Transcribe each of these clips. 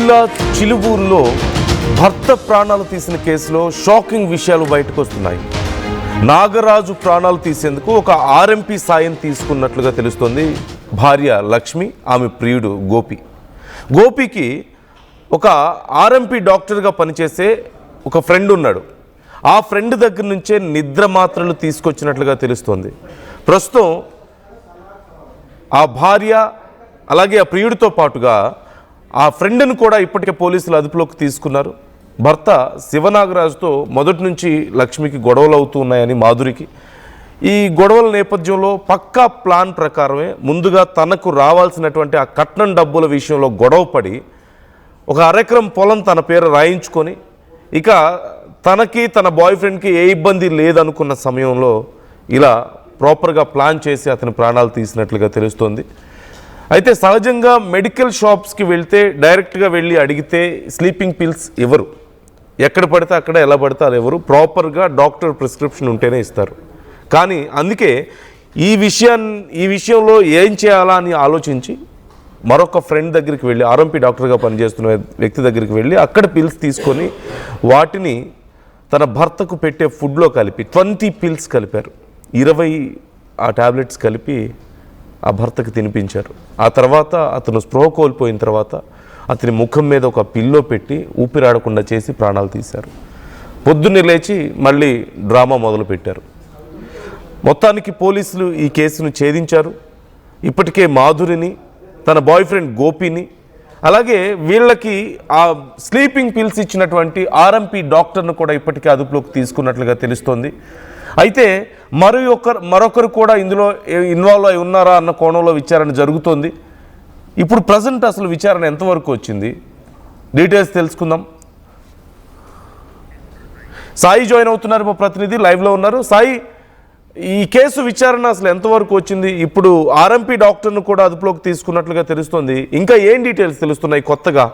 జిల్లా చిలువూరులో భర్త ప్రాణాలు తీసిన కేసులో షాకింగ్ విషయాలు బయటకు వస్తున్నాయి. నాగరాజు ప్రాణాలు తీసేందుకు ఒక ఆర్ఎంపీ సాయం తీసుకున్నట్లుగా తెలుస్తోంది. భార్య లక్ష్మి, ఆమె ప్రియుడు గోపికి ఒక ఆర్ఎంపీ డాక్టర్గా పనిచేసే ఒక ఫ్రెండ్ ఉన్నాడు. ఆ ఫ్రెండ్ దగ్గర నుంచే నిద్ర మాత్రలు తీసుకొచ్చినట్లుగా తెలుస్తోంది. ప్రస్తుతం ఆ భార్య అలాగే ఆ ప్రియుడితో పాటుగా ఆ ఫ్రెండ్ను కూడా ఇప్పటికే పోలీసులు అదుపులోకి తీసుకున్నారు. భర్త శివనాగరాజుతో మొదటి నుంచి లక్ష్మికి గొడవలు అవుతూ ఉన్నాయని మాధురికి. ఈ గొడవల నేపథ్యంలో పక్కా ప్లాన్ ప్రకారమే ముందుగా తనకు రావాల్సినటువంటి ఆ కట్నం డబ్బుల విషయంలో గొడవ పడి ఒక అరెకరం పొలం తన పేరు రాయించుకొని ఇక తనకి తన బాయ్ ఫ్రెండ్కి ఏ ఇబ్బంది లేదనుకున్న సమయంలో ఇలా ప్రాపర్గా ప్లాన్ చేసి అతని ప్రాణాలు తీసినట్లుగా తెలుస్తోంది. అయితే సహజంగా మెడికల్ షాప్స్కి వెళ్తే డైరెక్ట్గా వెళ్ళి అడిగితే స్లీపింగ్ పిల్స్ ఇవ్వరు. ఎక్కడ పడితే అక్కడ ఎలా పడితే అది ఎవరు, ప్రాపర్గా డాక్టర్ ప్రిస్క్రిప్షన్ ఉంటేనే ఇస్తారు. కానీ అందుకే ఈ విషయంలో ఏం చేయాలా అని ఆలోచించి మరొక ఫ్రెండ్ దగ్గరికి వెళ్ళి, ఆర్ఎంపీ డాక్టర్గా పనిచేస్తున్న వ్యక్తి దగ్గరికి వెళ్ళి అక్కడ పిల్స్ తీసుకొని వాటిని తన భర్తకు పెట్టే ఫుడ్లో కలిపి 20 పిల్స్ కలిపారు. 20 ఆ టాబ్లెట్స్ కలిపి ఆ భర్తకు తినిపించారు. ఆ తర్వాత అతను స్పృహ కోల్పోయిన తర్వాత అతని ముఖం మీద ఒక పిల్లో పెట్టి ఊపిరాడకుండా చేసి ప్రాణాలు తీశారు. పొద్దున్నే లేచి మళ్ళీ డ్రామా మొదలుపెట్టారు. మొత్తానికి పోలీసులు ఈ కేసును ఛేదించారు. ఇప్పటికే మాధురిని, తన బాయ్ ఫ్రెండ్ గోపిని, అలాగే వీళ్ళకి ఆ స్లీపింగ్ పిల్స్ ఇచ్చినటువంటి ఆర్ఎంపీ డాక్టర్ను కూడా ఇప్పటికే అదుపులోకి తీసుకున్నట్లుగా తెలుస్తోంది. అయితే మరొకరు కూడా ఇందులో ఇన్వాల్వ్ అయి ఉన్నారా అన్న కోణంలో విచారణ జరుగుతోంది. ఇప్పుడు ప్రజెంట్ అసలు విచారణ ఎంతవరకు వచ్చింది, డీటెయిల్స్ తెలుసుకుందాం. సాయి జాయిన్ అవుతున్నారు, మా ప్రతినిధి లైవ్లో ఉన్నారు. సాయి, ఈ కేసు విచారణ అసలు ఎంతవరకు వచ్చింది? ఇప్పుడు ఆర్ఎంపీ డాక్టర్ను కూడా అదుపులోకి తీసుకున్నట్లుగా తెలుస్తోంది. ఇంకా ఏం డీటెయిల్స్ తెలుస్తున్నాయి కొత్తగా?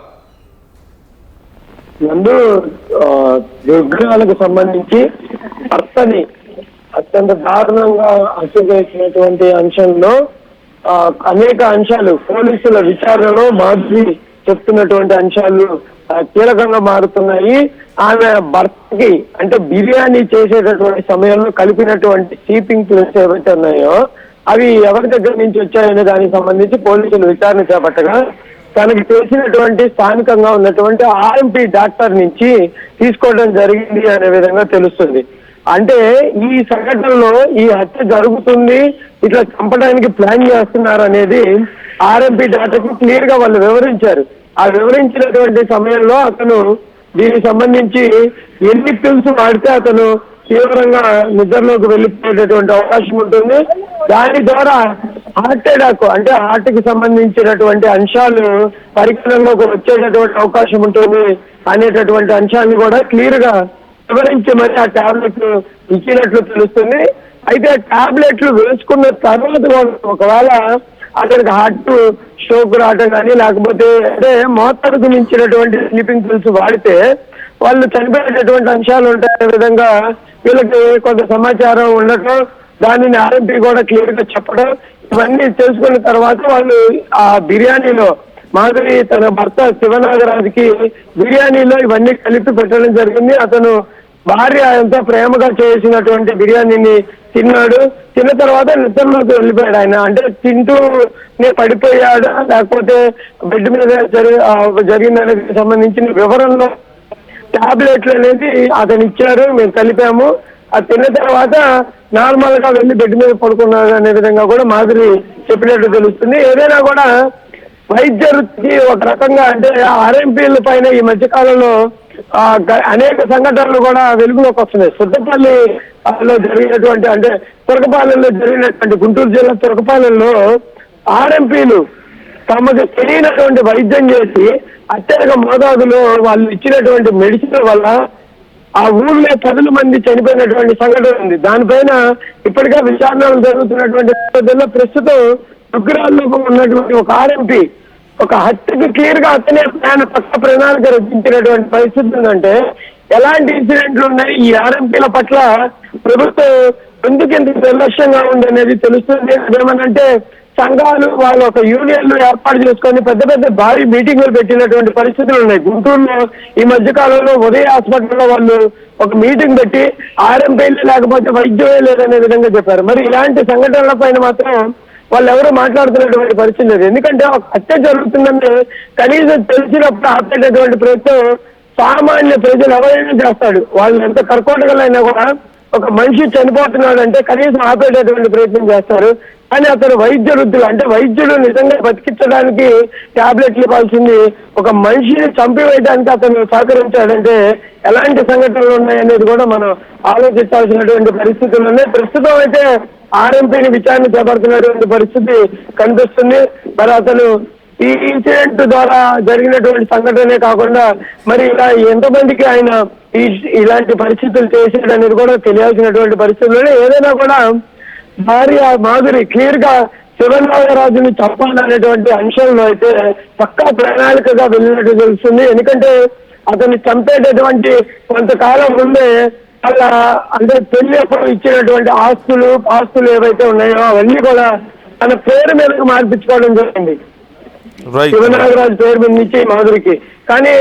దుర్ఘటనలకు సంబంధించి భర్తని అత్యంత దారుణంగా హత్య చేసినటువంటి అంశంలో అనేక అంశాలు పోలీసుల విచారణలో మాధురి చెప్తున్నటువంటి అంశాలు కీలకంగా మారుతున్నాయి. ఆమె భర్తకి అంటే బిర్యానీ చేసేటటువంటి సమయంలో కలిపినటువంటి స్లీపింగ్ పిల్స్ ఏవైతే ఉన్నాయో అవి ఎవరి దగ్గర నుంచి వచ్చాయనే దానికి సంబంధించి పోలీసులు విచారణ చేపట్టగా తనకి తెలిసినటువంటి స్థానికంగా ఉన్నటువంటి ఆర్ఎంపీ డాక్టర్ నుంచి తీసుకోవడం జరిగింది అనే విధంగా తెలుస్తుంది. అంటే ఈ సంఘటనలో ఈ హత్య జరుగుతుంది, ఇట్లా చంపడానికి ప్లాన్ చేస్తున్నారు అనేది ఆర్ఎంపీ డాక్టర్కి క్లియర్ గా వాళ్ళు వివరించారు. ఆ వివరించినటువంటి సమయంలో అతను దీనికి సంబంధించి ఎన్ని పిల్స్ వాడితే అతను తీవ్రంగా నిద్రలోకి వెళ్ళిపోయేటటువంటి అవకాశం ఉంటుంది, దాని ద్వారా హార్ట్ అటాక్ అంటే హార్ట్ కి సంబంధించినటువంటి అంశాలు పరికరంలోకి వచ్చేటటువంటి అవకాశం ఉంటుంది అనేటటువంటి అంశాన్ని కూడా క్లియర్ గా వివరించి మరి ఆ టాబ్లెట్లు ఇచ్చినట్లు తెలుస్తుంది. అయితే టాబ్లెట్లు వేసుకున్న తర్వాత ఒకవేళ అతనికి హార్ట్ స్ట్రోక్ రావటం కానీ లేకపోతే అంటే మోతాదుకు మించినటువంటి స్లీపింగ్ పిల్స్ వాడితే వాళ్ళు చనిపోయేటటువంటి అంశాలు ఉంటాయనే విధంగా వీళ్ళకి కొంత సమాచారం ఉండటం, దానిని ఆర్ఎంపీ కూడా క్లియర్ గా చెప్పడం, ఇవన్నీ తెలుసుకున్న తర్వాత వాళ్ళు ఆ బిర్యానీలో మాధురి తన భర్త శివనాగరాజుకి బిర్యానీలో ఇవన్నీ కలిపి పెట్టడం జరిగింది. అతను భార్య ఎంతో ప్రేమగా చేసినటువంటి బిర్యానీని తిన్నాడు. తిన్న తర్వాత నిద్రలోకి వెళ్ళిపోయాడు. ఆయన అంటే తింటూనే పడిపోయాడు లేకపోతే బెడ్ మీద జరిగిన దానికి సంబంధించిన వివరంలో టాబ్లెట్లు అనేది అతను ఇచ్చారు, మేము కలిపాము. అది తిన్న తర్వాత నార్మల్ గా వెళ్ళి బెడ్ మీద పడుకున్నాడు అనే విధంగా కూడా మాధురి చెప్పినట్టు తెలుస్తుంది. ఏదైనా కూడా వైద్యుడికి ఒక రకంగా అంటే ఆర్ఎంపీల పైన ఈ మధ్య కాలంలో అనేక సంఘటనలు కూడా వెలుగులోకి వస్తున్నాయి. సుద్దపల్లిలో జరిగినటువంటి అంటే తురకపాలెంలో జరిగినటువంటి గుంటూరు జిల్లా తురకపాలెంలో ఆర్ఎంపీలు తమకు తెలియనటువంటి వైద్యం చేసి అత్యధిక మోతాదులో వాళ్ళు ఇచ్చినటువంటి మెడిసిన్ వల్ల ఆ ఊళ్ళో 10 మంది చనిపోయినటువంటి సంఘటన ఉంది. దానిపైన ఇప్పటికే విచారణలు జరుగుతున్నటువంటి నేపథ్యంలో ప్రస్తుతం ఉగ్రాల్లో ఉన్నటువంటి ఒక ఆర్ఎంపీ ఒక హత్యకు క్లియర్ గా అతనే పక్క ప్రణాళిక రచించినటువంటి పరిస్థితి ఉందంటే ఎలాంటి ఇన్సిడెంట్లు ఉన్నాయి, ఈ ఆర్ఎంపీల పట్ల ప్రభుత్వం ఎందుకు ఎంత నిర్లక్ష్యంగా ఉంది అనేది తెలుస్తుంది. అదేమనంటే సంఘాలు వాళ్ళు ఒక యూనియన్లు ఏర్పాటు చేసుకొని పెద్ద పెద్ద భారీ మీటింగులు పెట్టినటువంటి పరిస్థితులు ఉన్నాయి. గుంటూరులో ఈ మధ్య కాలంలో ఉదయ హాస్పిటల్లో వాళ్ళు ఒక మీటింగ్ పెట్టి ఆర్ఎంపీలు లేకపోతే వైద్యమే లేదనే విధంగా చెప్పారు. మరి ఇలాంటి సంఘటనల పైన మాత్రం వాళ్ళు ఎవరు మాట్లాడుతున్నటువంటి పరిస్థితి లేదు. ఎందుకంటే ఒక హత్య జరుగుతుందంటే కనీసం తెలిసినప్పుడు ఆపేటటువంటి ప్రయత్నం సామాన్య ప్రజలు ఎవరైనా చేస్తాడు. వాళ్ళు ఎంత కర్కోటకలైనా కూడా ఒక మనిషి చనిపోతున్నాడు అంటే కనీసం ఆపేటటువంటి ప్రయత్నం చేస్తారు. కానీ అతను వైద్య వృద్ధులు అంటే వైద్యుడు నిజంగా బతికించడానికి టాబ్లెట్లు ఇవ్వాల్సింది ఒక మనిషిని చంపివేయడానికి అతను సహకరించాడంటే ఎలాంటి సంఘటనలు ఉన్నాయనేది కూడా మనం ఆలోచించాల్సినటువంటి పరిస్థితులు ఉన్నాయి. ప్రస్తుతం అయితే ఆర్ఎంపీని విచారణ చేపడుతున్నటువంటి పరిస్థితి కనిపిస్తుంది. మరి అతను ఈ ఇన్సిడెంట్ ద్వారా జరిగినటువంటి సంఘటనే కాకుండా మరి ఇలా ఎంతమందికి ఆయన ఇలాంటి పరిస్థితులు చేశాడనేది కూడా తెలియాల్సినటువంటి పరిస్థితుల్లో ఏదైనా కూడా భార్య మాధురి క్లియర్ గా శివనాగరాజుని చంపాలనేటువంటి అంశంలో అయితే పక్కా ప్రణాళికగా వెళ్ళినట్టు తెలుస్తుంది. ఎందుకంటే అతన్ని చంపేటటువంటి కొంతకాలం ముందే వాళ్ళ అంటే పెళ్లి అప్పుడు ఇచ్చినటువంటి ఆస్తులు ఏవైతే ఉన్నాయో అవన్నీ కూడా తన పేరు మీదకు మార్పించుకోవడం జరిగింది. శివనాగరాజు పేరు మీద నుంచి మాధురికి. కానీ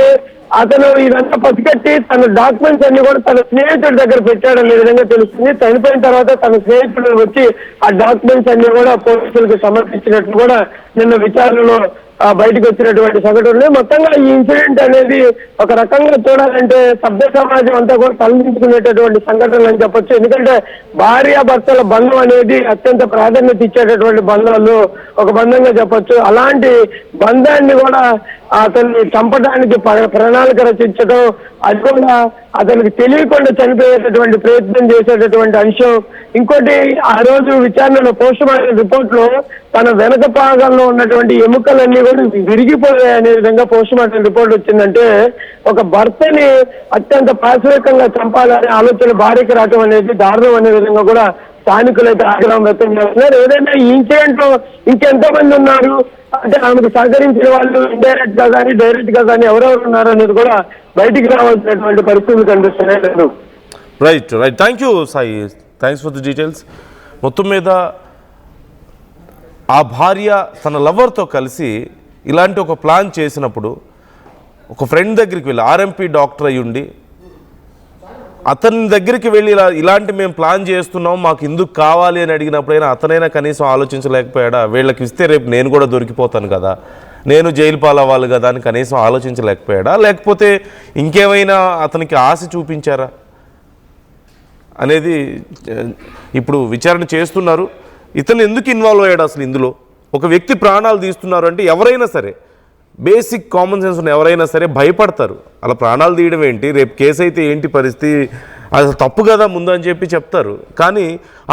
అతను ఇదంతా పసిగట్టి తన డాక్యుమెంట్స్ అన్ని కూడా తన స్నేహితుడి దగ్గర పెట్టాడనే విధంగా తెలుస్తుంది. చనిపోయిన తర్వాత తన స్నేహితుడు వచ్చి ఆ డాక్యుమెంట్స్ అన్ని కూడా పోలీసులకు సమర్పించినట్లు కూడా నిన్న విచారణలో బయటకు వచ్చినటువంటి సంఘటనలు. మొత్తంగా ఈ ఇన్సిడెంట్ అనేది ఒక రకంగా చూడాలంటే సభ్య సమాజం అంతా కూడా తలదించుకునేటటువంటి సంఘటనలు అని చెప్పొచ్చు. ఎందుకంటే భార్యాభర్తల బంధం అనేది అత్యంత ప్రాధాన్యత ఇచ్చేటటువంటి బంధాలు ఒక బంధంగా చెప్పొచ్చు. అలాంటి బంధాన్ని కూడా అతన్ని చంపడానికి ప్రణాళిక రచించడం, అది కూడా అతనికి తెలియకుండా చనిపోయేటటువంటి ప్రయత్నం చేసేటటువంటి అంశం. ఇంకోటి ఆ రోజు విచారణలో పోస్ట్ మార్టం రిపోర్ట్ లో తన వెనక భాగంలో ఉన్నటువంటి ఎముకలన్నీ కూడా విరిగిపోయాయి అనే విధంగా పోస్ట్ మార్టం రిపోర్ట్ వచ్చిందంటే ఒక భర్తని అత్యంత పాశవికంగా చంపాలనే ఆలోచన భార్యకి రావడం అనేది దారుణం అనే విధంగా కూడా స్థానికులైతే ఆగ్రహం వ్యక్తం చేస్తున్నారు. ఏదైనా ఈ ఇన్సిడెంట్ లో ఇంకెంతో మంది ఉన్నారు అంటే ఆమెకు సహకరించిన వాళ్ళు ఇండైరెక్ట్ గా కానీ డైరెక్ట్ గా కానీ ఎవరెవరు ఉన్నారు అనేది కూడా బయటికి రావాల్సినటువంటి పరిస్థితులు కనిపిస్తున్నాయి. Right thank you Sai, thanks for the details. మొత్తం మీద ఆ భార్య తన లవర్తో కలిసి ఇలాంటి ఒక ప్లాన్ చేసినప్పుడు ఒక ఫ్రెండ్ దగ్గరికి వెళ్ళి ఆర్ఎంపీ డాక్టర్ అయ్యి ఉండి అతని దగ్గరికి వెళ్ళి ఇలాంటి మేము ప్లాన్ చేస్తున్నాం మాకు ఎందుకు కావాలి అని అడిగినప్పుడైనా అతనైనా కనీసం ఆలోచించలేకపోయాడా? వీళ్ళకి ఇస్తే రేపు నేను కూడా దొరికిపోతాను కదా, నేను జైలు పాలవ్వాలి కదా అని కనీసం ఆలోచించలేకపోయాడా? లేకపోతే ఇంకేమైనా అతనికి ఆశ చూపించారా అనేది ఇప్పుడు విచారణ చేస్తున్నారు. ఇతను ఎందుకు ఇన్వాల్వ్ అయ్యాడు అసలు ఇందులో? ఒక వ్యక్తి ప్రాణాలు తీస్తున్నారు అంటే ఎవరైనా సరే బేసిక్ కామన్ సెన్స్ ఉన్న ఎవరైనా సరే భయపడతారు. అలా ప్రాణాలు తీయడం ఏంటి, రేపు కేసు అయితే ఏంటి పరిస్థితి, అసలు తప్పు కదా ముందు అని చెప్పి చెప్తారు. కానీ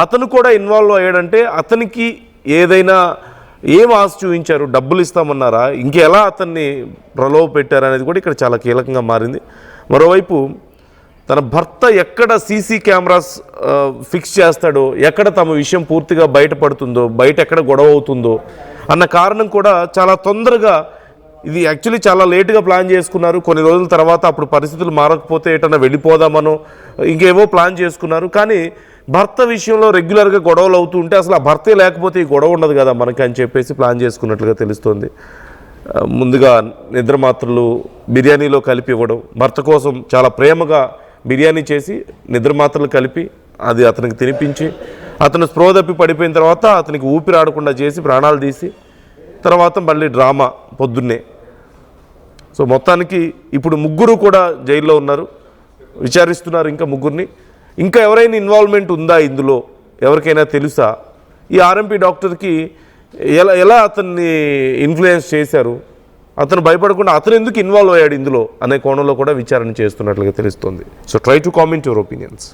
అతను కూడా ఇన్వాల్వ్ అయ్యాడంటే అతనికి ఏదైనా ఏం ఆశ చూపించారు, డబ్బులు ఇస్తామన్నారా, ఇంకెలా అతన్ని ప్రలోభ పెట్టారు అనేది కూడా ఇక్కడ చాలా కీలకంగా మారింది. మరోవైపు తన భర్త ఎక్కడ సీసీ కెమెరాస్ ఫిక్స్ చేస్తాడో, ఎక్కడ తమ విషయం పూర్తిగా బయటపడుతుందో, బయట ఎక్కడ గొడవ అవుతుందో అన్న కారణం కూడా చాలా తొందరగా ఇది యాక్చువల్లీ చాలా లేటుగా ప్లాన్ చేసుకున్నారు. కొన్ని రోజుల తర్వాత అప్పుడు పరిస్థితులు మారకపోతే ఎటన్నా వెళ్ళిపోదామనో ఇంకేవో ప్లాన్ చేసుకున్నారు. కానీ భర్త విషయంలో రెగ్యులర్గా గొడవలు అవుతూ ఉంటే అసలు ఆ భర్తే లేకపోతే ఈ గొడవ ఉండదు కదా మనకి అని చెప్పేసి ప్లాన్ చేసుకున్నట్లుగా తెలుస్తోంది. ముందుగా నిద్రమాత్రలు బిర్యానీలో కలిపి ఇవ్వడం, భర్త కోసం చాలా ప్రేమగా బిర్యానీ చేసి నిద్రమాత్రలు కలిపి అది అతనికి తినిపించి అతను స్పృహ తప్పి పడిపోయిన తర్వాత అతనికి ఊపిరి ఆడకుండా చేసి ప్రాణాలు తీసి తర్వాత మళ్ళీ డ్రామా పొద్దున్నే. సో మొత్తానికి ఇప్పుడు ముగ్గురు కూడా జైల్లో ఉన్నారు, విచారిస్తున్నారు ఇంకా ముగ్గురిని. ఇంకా ఎవరైనా ఇన్వాల్వ్మెంట్ ఉందా ఇందులో, ఎవరికైనా తెలుసా? ఈ ఆర్ఎంపీ డాక్టర్కి ఎలా అతన్ని ఇన్ఫ్లుయెన్స్ చేశారు, అతను భయపడకుండా అతను ఎందుకు ఇన్వాల్వ్ అయ్యాడు ఇందులో అనే కోణంలో కూడా విచారణ చేస్తున్నట్లుగా తెలుస్తోంది. So try to comment your opinions.